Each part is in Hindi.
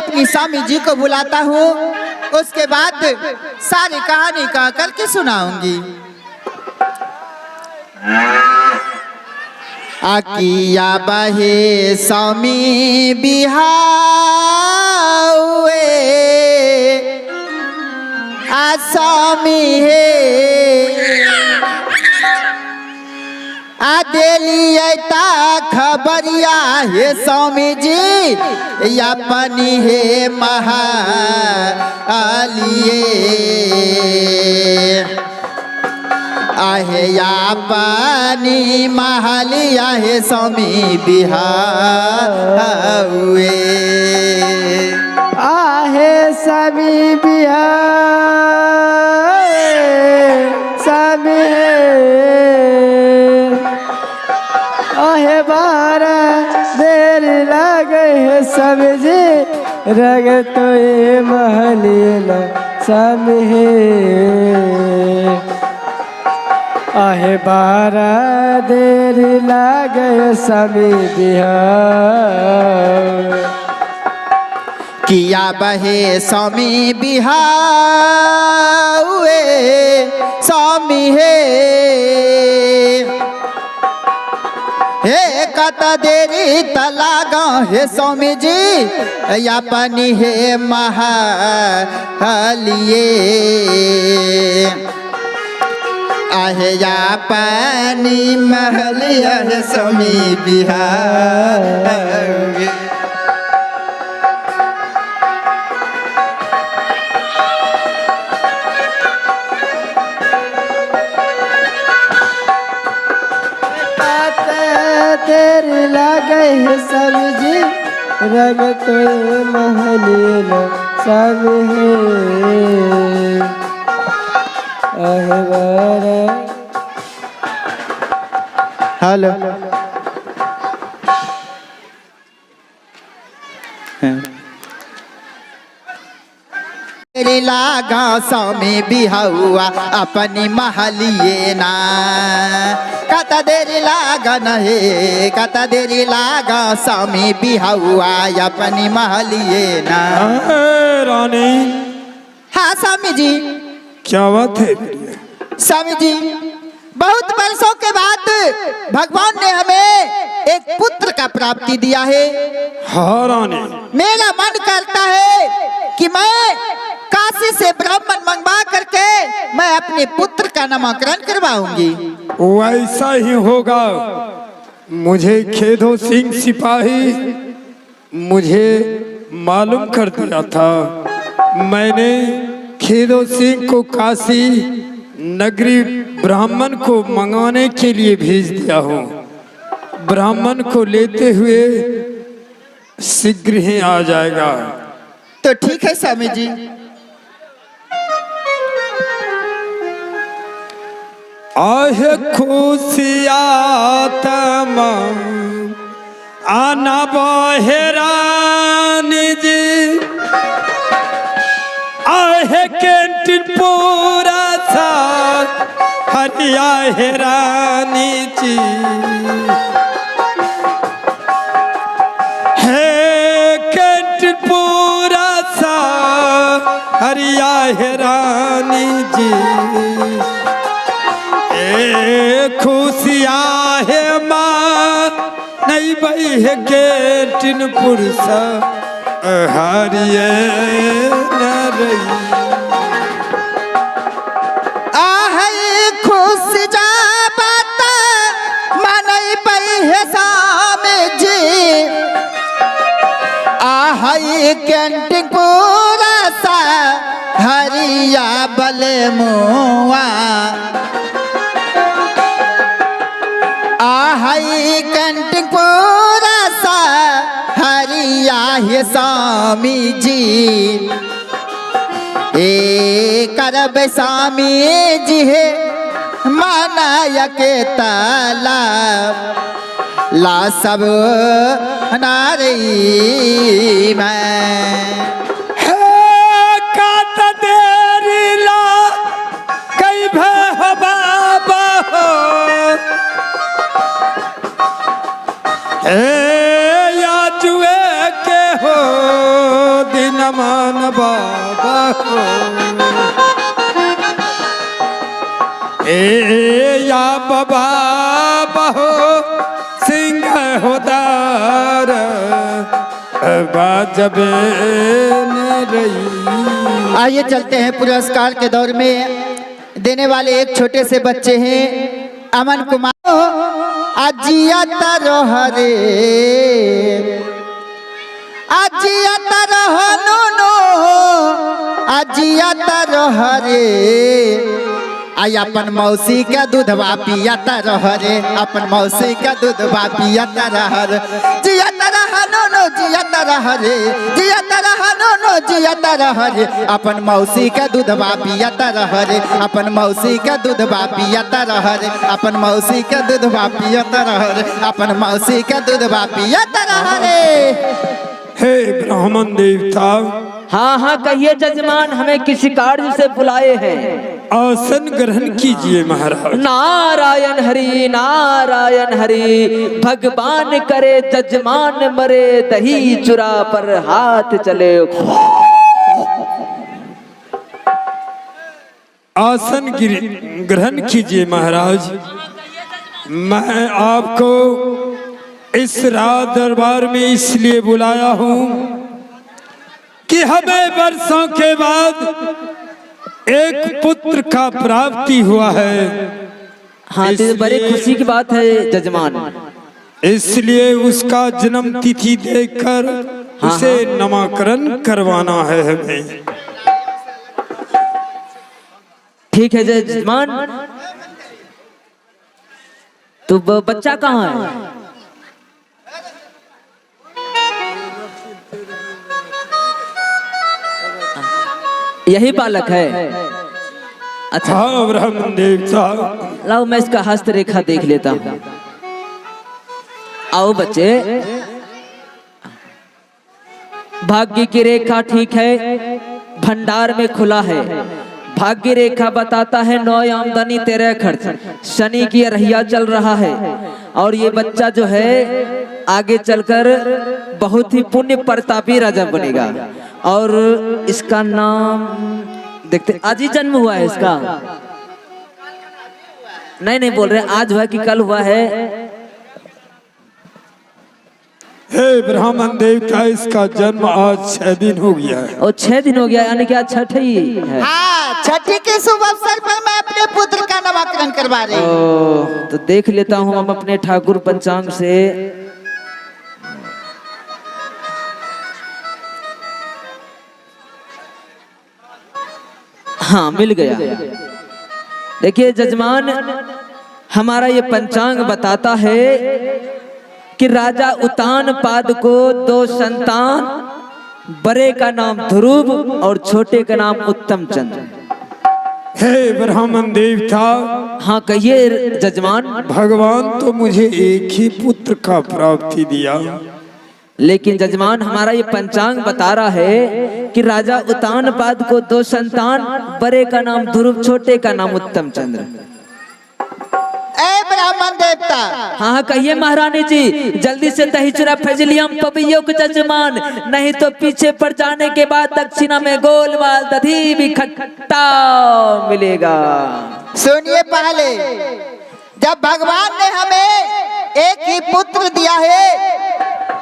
अपनी स्वामी जी को बुलाता हूँ, उसके बाद सारी कहानी कह करके सुनाऊंगी। आकिया बहे स्वामी बिहावे आसामी है आदेली ऐता खबरिया हे स्वामी जी अपनी है महालिए आहे अपनी महलिया हे स्वामी बिहावे आहे स्वामी बिहावे स्वामी आहे बारा देर लगे है स्वामी जी रग तो ये महलिया स्वामी आहे बारा देर लागे स्वामी बिहाव किया बहे स्वामी बिहावे स्वामी हे कत देरी तलागा हे स्वामी जी अपनी हे महलिए आहे अपनी महलिया हे स्वामी बिहावे तेरे लागे है स्वामी जी रंग तो महलिया स्वामी हेलो तेरी लागा स्वामी बिहावा अपनी महलिए ना कता देरी लागा नहे कता देरी लागा स्वामी बिहावा अपनी महलिए ना। रानी हाँ स्वामी जी। क्या बात है? स्वामी जी बहुत वर्षों के बाद भगवान ने हमें एक पुत्र का प्राप्ति दिया है। हाँ रानी, मेरा मन करता है कि मैं काशी से ब्राह्मण मंगवा करके मैं अपने पुत्र का नामकरण करवाऊंगी। वैसा ही होगा। मुझे खेदो सिंह सिपाही मुझे मालूम कर दिया था। मैंने खेदो सिंह को काशी नगरी ब्राह्मण को मंगवाने के लिए भेज दिया हूँ। ब्राह्मण को लेते हुए शीघ्र ही आ जाएगा। तो ठीक है स्वामी जी। आहे खुशियातम आना बहेरानी जी आहे कैंटीन पूरा सा हरिया हेरानी जी है कैंटीन पूरा सा हरिया हेरानी जी खुशिया है माँ नहीं बई है कैंटीन पुरसा हारिए न रही खुश जा बाता मनई पई है सामे जी आहई कैंटीन पूरा सा हरिया बले मुआ आहई कैंटीन पूरा सा हरिया है स्वामी जी ए करब स्वामी जी है माना के ताला ला सब नारी मैं न मान बाबा हो। ए या बाबा बहो सिंह होदार बाजबे न रही। आइए चलते हैं पुरस्कार के दौर में। देने वाले एक छोटे से बच्चे हैं अमन कुमार। अजिया तरह रे अजिया तरह नो नो अजिया तरह रे आई अपन मौसी का दूधवा पिया तरह रे अपन मौसी का दूधवा पिया तरह रे जिया तरह नो नो जिया तरह रे जिया तरह नो नो जिया तरह रे अपन मौसी का दूधवा पिया तरह रे अपन मौसी का दूधवा पिया तरह रे अपन मौसी का दूधवा पिया तरह रे अपन मौसी का दूधवा पिया तरह रे। हे ब्राह्मण देवता। हाँ हाँ कहिए जजमान, हमें किसी कार्य से बुलाए हैं। आसन ग्रहण कीजिए महाराज। नारायण हरि नारायण हरि। भगवान करे जजमान मरे, दही चुरा पर हाथ चले। आसन ग्रहण कीजिए महाराज। मैं आपको इस रात दरबार में इसलिए बुलाया हूँ कि हमें वर्षों के बाद एक पुत्र का प्राप्ति हुआ है। हाँ तो बड़ी खुशी की बात है जजमान। इसलिए उसका जन्म तिथि देखकर उसे नामकरण करवाना है हमें। ठीक है जजमान। तो बच्चा कहाँ है? यही बालक है। अच्छा हाँ ब्राह्मण देवता। लाओ मैं इसका हस्त रेखा देख लेता हूँ। आओ बच्चे। भाग्य की रेखा ठीक है, भंडार में खुला है। भाग्य रेखा बताता है 9 आमदनी 13 खर्च। शनि की रहिया चल रहा है और ये बच्चा जो है आगे चलकर बहुत ही पुण्य प्रतापी राजा बनेगा। और इसका नाम देखते, आज ही जन्म हुआ है इसका? नहीं बोल रहे आज हुआ कि कल हुआ है? हे ब्राह्मण देवता, इसका जन्म आज 6 दिन हो गया है। और 6 दिन हो गया, यानी कि आज छठी है। हाँ, छठी के शुभ अवसर पर मैं अपने पुत्र का नामकरण करवा रही हूँ। तो देख लेता हूँ हम अपने ठाकुर पंचांग से। हाँ मिल गया। देखिए जजमान, हमारा ये पंचांग बताता है कि राजा उत्तानपाद को 2 संतान, बड़े का नाम ध्रुव और छोटे का नाम उत्तम चंद्र। हे ब्राह्मण देवता। हाँ कहिए जजमान। भगवान तो मुझे एक ही पुत्र का प्राप्ति दिया, लेकिन जजमान हमारा ये पंचांग बता रहा है कि राजा उत्तानपाद को 2 संतान, बड़े का नाम ध्रुव, छोटे का नाम उत्तम चंद्र। ए ब्राह्मण देवता। हाँ कहिए महारानी जी। जल्दी से दही चूरा फजलियम पपियो के जजमान, नहीं तो पीछे पड़ जाने के बाद दक्षिणा में गोलमाल दधी भी खट्टा मिलेगा। सुनिए, पहले जब भगवान ने हमें एक ही पुत्र दिया है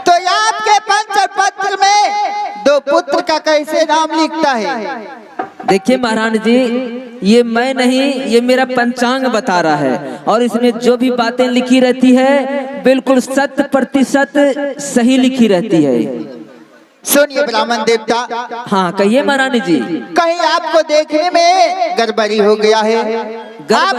तो आपके पंचपत्र में 2 पुत्र का कैसे नाम लिखता है? देखिए महारानी जी, ये मैं नहीं, ये मेरा पंचांग बता रहा है और इसमें जो भी बातें लिखी रहती है बिल्कुल 100% सही लिखी रहती है। सुनिए ब्राह्मण देवता। हाँ कहिए महारानी जी। कहीं आपको देखने में गड़बड़ी हो गया है? आप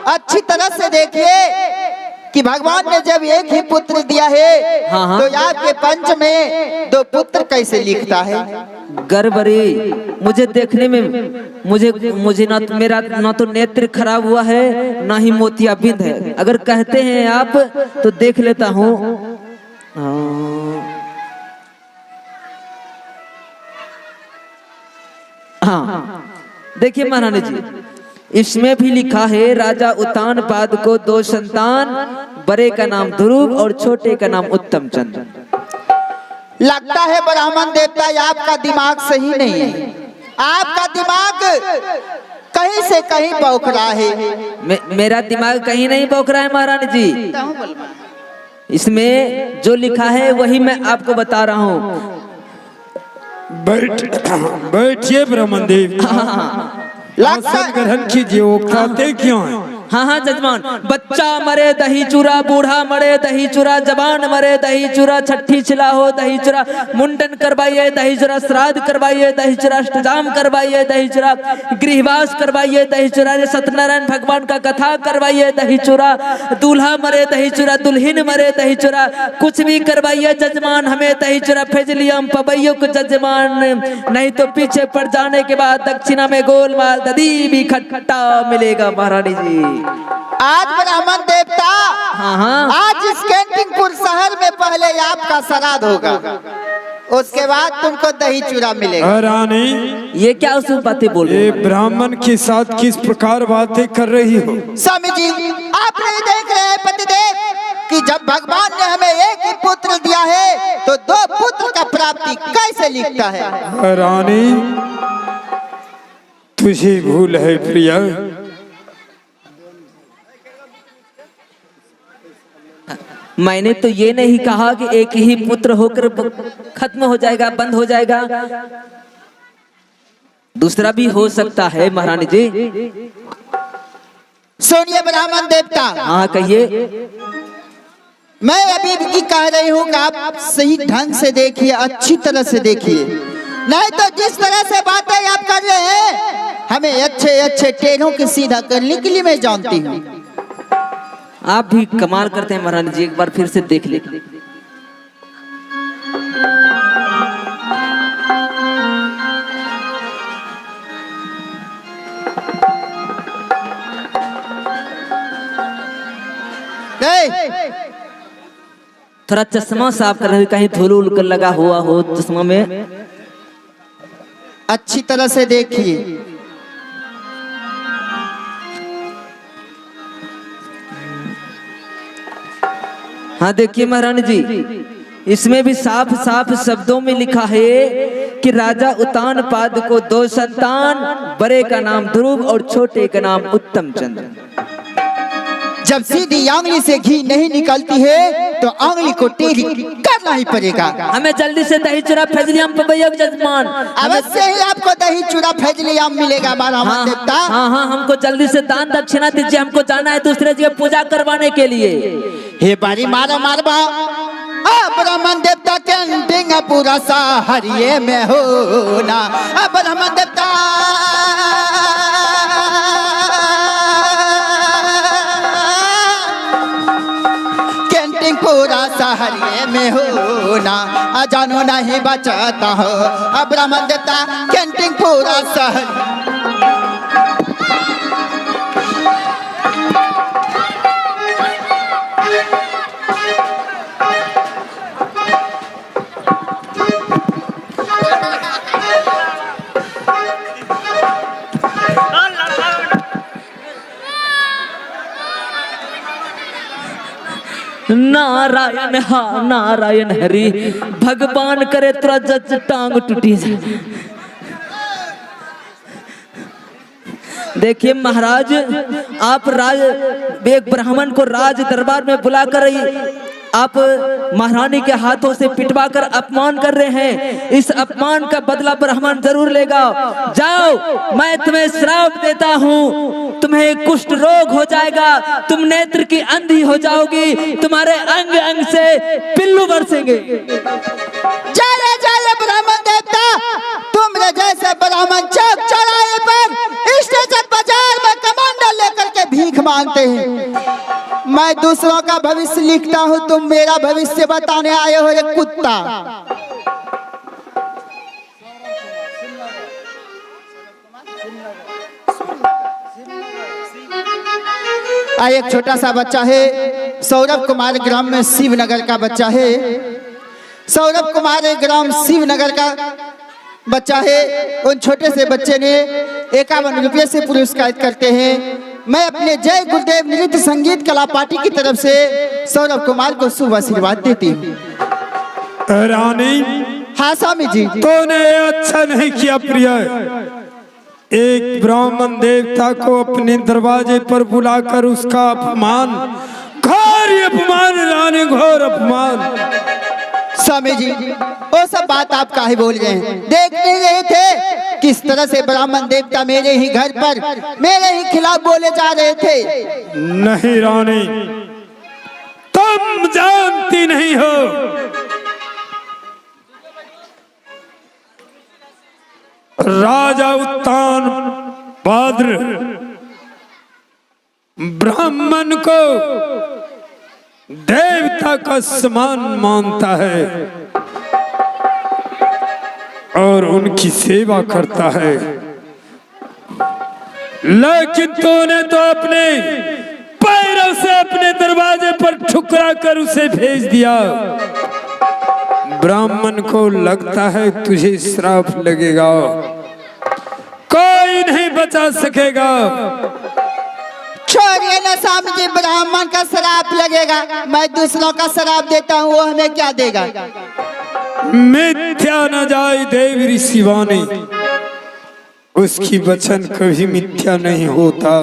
अच्छी तरह से देखिए कि भगवान ने जब एक ही पुत्र दिया है हाँ। तो आपके पंच में 2 पुत्र कैसे लिखता है? गड़बड़ी मुझे देखने में मुझे ना तो मेरा ना तो नेत्र खराब हुआ है ना ही मोतियाबिंद है। अगर कहते हैं आप तो देख लेता हूँ। हाँ देखिए महारानी जी, इसमें भी लिखा है राजा उत्तानपाद को 2 संतान, बड़े का नाम ध्रुव और छोटे का नाम उत्तम चंद्र। लगता है ब्राह्मण देवता ये आपका दिमाग सही नहीं है, आपका दिमाग कहीं से कहीं बौख रहा है। मेरा दिमाग कहीं नहीं बौख रहा है महारानी जी, इसमें जो लिखा है वही मैं आपको बता रहा हूँ। बैठिए ब्राह्मण देव, आसन ग्रहण कीजिए। वो खाते क्यों हैं? हाँ हाँ जजमान, बच्चा मरे दही चूरा, बूढ़ा मरे दही चूरा, जवान मरे दही चूरा, छठी छिला हो दही चूरा, मुंडन करवाइए दही चूरा, श्राद्ध करवाइए दही चूरा, अष्टजाम करवाइए दही चूरा, गृहवास करवाइए दही चूरा, सत्यनारायण भगवान का कथा करवाइए दही चूरा, दूल्हा मरे दही चूरा, दुल्हन मरे दही चूरा, कुछ भी करवाइए जजमान, हमें दही चूरा भेज लिया हम पवैयो को जजमान, नहीं तो पीछे पड़ जाने के बाद दक्षिणा में गोलमाल दधी भी खट्टा मिलेगा महारानी जी। आज ब्राह्मण देवता, हाँ आज इस कैंटिंगपुर शहर में पहले आपका श्राद्ध होगा, उसके बाद तुमको दही चूरा मिलेगा। रानी ये क्या उस बातें बोल रहे ये ब्राह्मण के साथ किस प्रकार बातें कर रही हो? स्वामी जी आप नहीं देख रहे हैं पतिदेव कि जब भगवान ने हमें एक ही पुत्र दिया है तो दो पुत्र का प्राप्ति कैसे लिखता है? रानी तुझे भूल है प्रिया, मैंने तो ये नहीं कहा कि एक ही पुत्र होकर खत्म हो जाएगा, बंद हो जाएगा, दूसरा भी हो सकता है महारानी जी। सुनिए ब्राह्मण देवता, हाँ कहिए। मैं अभी भी कह रही हूँ कि आप सही ढंग से देखिए, अच्छी तरह से देखिए, नहीं तो जिस तरह से बातें आप कर रहे हैं हमें अच्छे अच्छे टेढ़ों के सीधा करने के लिए मैं जानती हूँ। आप भी कमाल करते हैं महारानी जी, एक बार फिर से देख ले। थोड़ा चश्मा साफ कर रहे, कहीं धूल उल कर लगा हुआ हो चश्मा में, अच्छी तरह से देखिए। हाँ देखिए महारानी जी, इसमें भी साफ साफ शब्दों में लिखा है कि राजा उतानपाद को दो संतान, बड़े का नाम ध्रुव और छोटे का नाम उत्तम चंद्र। जब सीधी आंगली से घी नहीं निकलती है तो आंगली को टेढ़ी करना ही पड़ेगा। हमें जल्दी से दही चूरा फैजलियाम पवैया जजमान, अवश्य ही आपको दही चूरा फैजलियाम मिलेगा ब्राह्मण देवता। हाँ हाँ हमको जल्दी से दान दक्षिणा दीजिए, हमको जाना है दूसरे जगह पूजा करवाने के लिए। हे बारी मारा मारबा ब्राह्मण देवता कैंटिंग पूरा सहरिये में हो ना, ब्राह्मण देवता कैंटिंग पूरा सहरिये में हो ना, जानो नहीं बचाता हो ब्राह्मण देवता कैंटिंग पूरा सहर। नारायण हा नारायण हरि, भगवान करे तुरा जज टांग टूटी जाए। देखिए महाराज, आप एक ब्राह्मण को राज दरबार में बुलाकर आप महारानी के हाथों से पिटवा कर अपमान कर रहे हैं, इस अपमान का बदला ब्राह्मण जरूर लेगा। जाओ, मैं तुम्हें श्राप देता हूँ, तुम्हें कुष्ठ रोग हो जाएगा, तुम नेत्र की अंधी हो जाओगी, तुम्हारे अंग अंग से पिल्लू बरसेंगे। जाए जाए ब्राह्मण देवता, तुम जैसे ब्राह्मण चौक चौराहे पर स्टेशन बाजार में कमांडर लेकर के भीख मांगते हैं। मैं दूसरों का भविष्य लिखता हूँ, तुम मेरा भविष्य बताने आए हो एक कुत्ता। एक छोटा सा बच्चा है, सौरभ कुमार ग्राम में शिवनगर का बच्चा है। सौरभ कुमार ग्राम शिवनगर का बच्चा है। उन छोटे से बच्चे ने 51 रुपये से पुरस्कृत करते हैं। मैं अपने जय गुरुदेव नृत्य संगीत कला पार्टी की तरफ से सौरभ कुमार को शुभ आशीर्वाद देती हूँ। रानी, हाँ स्वामी जी। तूने अच्छा नहीं किया प्रिय। एक ब्राह्मण देवता को अपने दरवाजे पर बुलाकर उसका अपमान, घोर अपमान रानी, घोर अपमान। स्वामी जी वो सब बात आप काहे बोल रहे हैं? देख नहीं रहे थे किस तरह से ब्राह्मण देवता मेरे ही घर पर मेरे ही खिलाफ बोले जा रहे थे? नहीं रानी, तुम जानती नहीं हो, राजा उत्तान भाद्र ब्राह्मण को देवता का समान मानता है और उनकी सेवा करता है, लेकिन तूने तो अपने पैरों से अपने दरवाजे पर ठुकरा कर उसे भेज दिया। ब्राह्मण को लगता है तुझे श्राप लगेगा, कोई नहीं बचा सकेगा। छोड़िए ना स्वामी जी, ब्राह्मण का श्राप लगेगा, मैं दूसरों का श्राप देता हूँ, वो हमें क्या देगा? मिथ्या न जाए देव ऋषि वाणी, उसकी वचन कभी मिथ्या नहीं होता।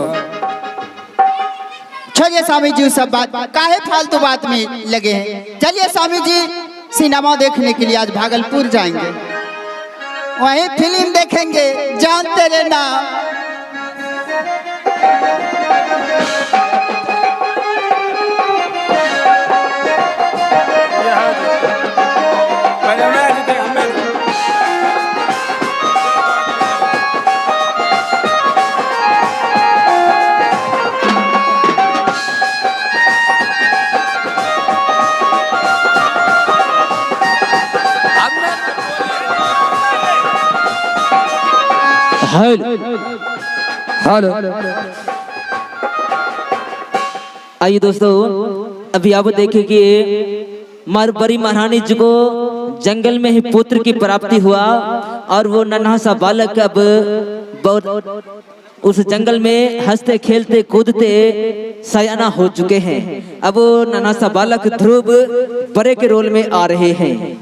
छोड़िए स्वामी जी सब बात, काहे फालतू बात में लगे हैं। चलिए स्वामी जी सिनेमा देखने के लिए आज भागलपुर जाएंगे, वहीं फिल्म देखेंगे जानते रहना। हेलो, आइए दोस्तों, अभी आप देखें कि बड़ी महारानी जी को जंगल में ही पुत्र की प्राप्ति हुआ और वो नन्हा सा बालक अब उस जंगल में हंसते खेलते कूदते सयाना हो चुके हैं। अब वो नन्हा सा बालक ध्रुव बड़े के रोल में आ रहे हैं।